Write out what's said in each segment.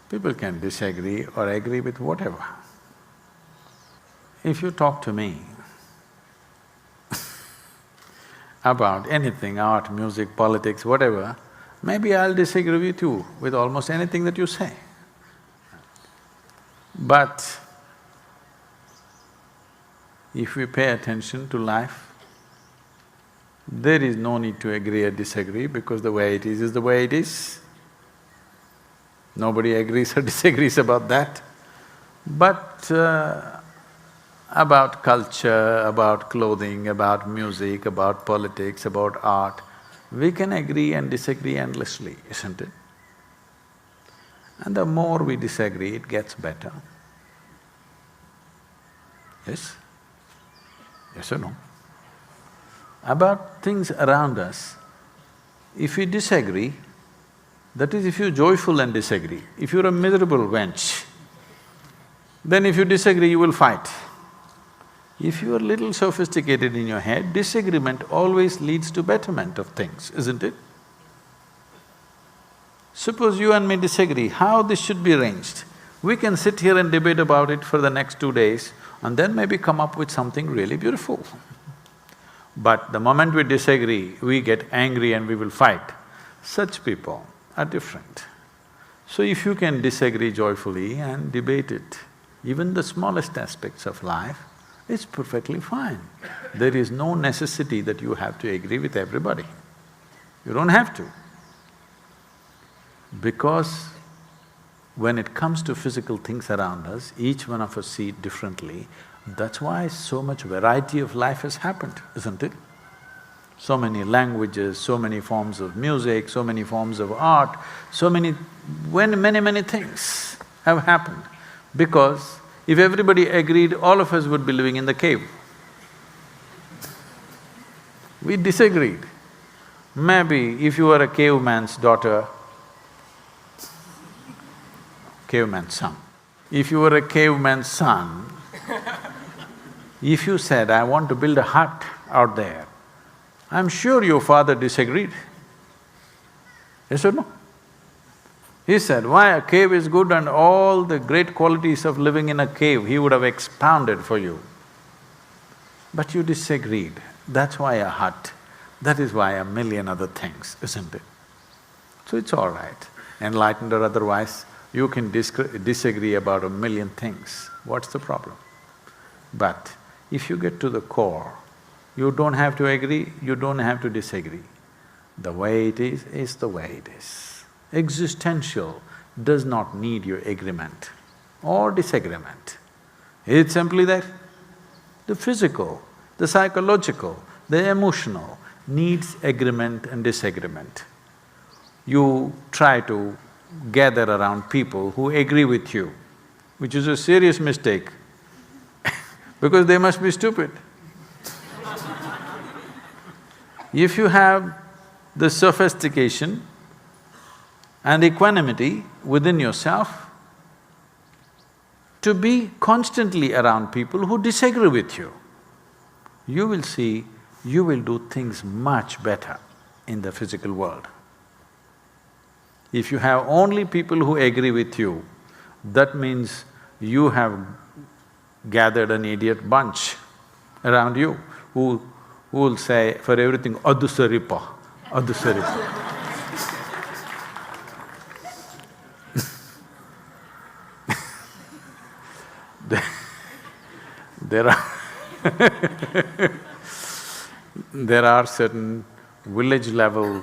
People can disagree or agree with whatever. If you talk to me about anything, art, music, politics, whatever, maybe I'll disagree with you with almost anything that you say. But if we pay attention to life, there is no need to agree or disagree because the way it is the way it is. Nobody agrees or disagrees about that. But about culture, about clothing, about music, about politics, about art, we can agree and disagree endlessly, isn't it? And the more we disagree, it gets better. Yes? Yes or no? About things around us, if we disagree, that is if you're joyful and disagree. If you're a miserable wench, then if you disagree, you will fight. If you are little sophisticated in your head, disagreement always leads to betterment of things, isn't it? Suppose you and me disagree, how this should be arranged? We can sit here and debate about it for the next 2 days and then maybe come up with something really beautiful. But the moment we disagree, we get angry and we will fight. Such people are different. So if you can disagree joyfully and debate it, even the smallest aspects of life, it's perfectly fine. There is no necessity that you have to agree with everybody. You don't have to. Because when it comes to physical things around us, each one of us see it differently. That's why so much variety of life has happened, isn't it? So many languages, so many forms of music, so many forms of art, so many… many things have happened. Because if everybody agreed, all of us would be living in the cave. We disagreed. Maybe if you were a caveman's daughter, caveman's son, if you were a caveman's son, if you said, I want to build a hut out there, I'm sure your father disagreed. Yes or no? He said, why a cave is good and all the great qualities of living in a cave, he would have expounded for you. But you disagreed, that's why a hut, that is why a million other things, isn't it? So it's all right, enlightened or otherwise, you can disagree about a million things, what's the problem? But if you get to the core, you don't have to agree, you don't have to disagree. The way it is the way it is. Existential does not need your agreement or disagreement. It's simply that the physical, the psychological, the emotional needs agreement and disagreement. You try to gather around people who agree with you, which is a serious mistake because they must be stupid. If you have the sophistication and equanimity within yourself to be constantly around people who disagree with you, you will see you will do things much better in the physical world. If you have only people who agree with you, that means you have gathered an idiot bunch around you who will say for everything, adu saripa, adu saripa. There are certain village level,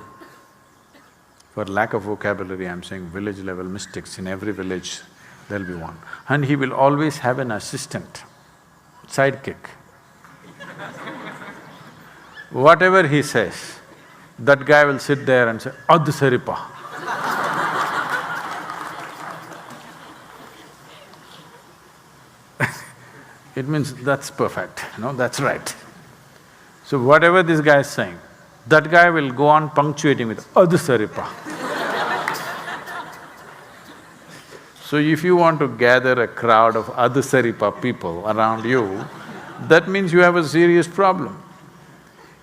for lack of vocabulary I'm saying village level mystics, in every village there'll be one. And he will always have an assistant, sidekick. Whatever he says, that guy will sit there and say, Adhu Saripa. It means that's perfect, that's right. So whatever this guy is saying, that guy will go on punctuating with Adhu Saripa. So if you want to gather a crowd of Adhu Saripa people around you, that means you have a serious problem.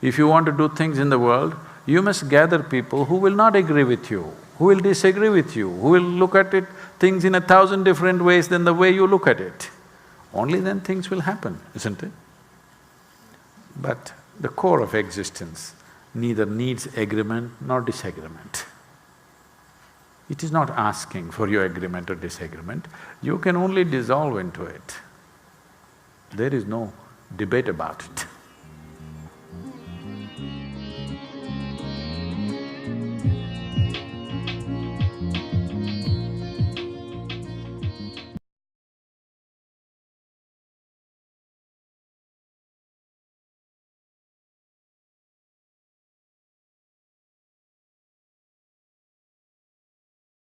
If you want to do things in the world, you must gather people who will not agree with you, who will disagree with you, who will look at it, things in 1,000 different ways than the way you look at it. Only then things will happen, isn't it? But the core of existence neither needs agreement nor disagreement. It is not asking for your agreement or disagreement, you can only dissolve into it. There is no debate about it.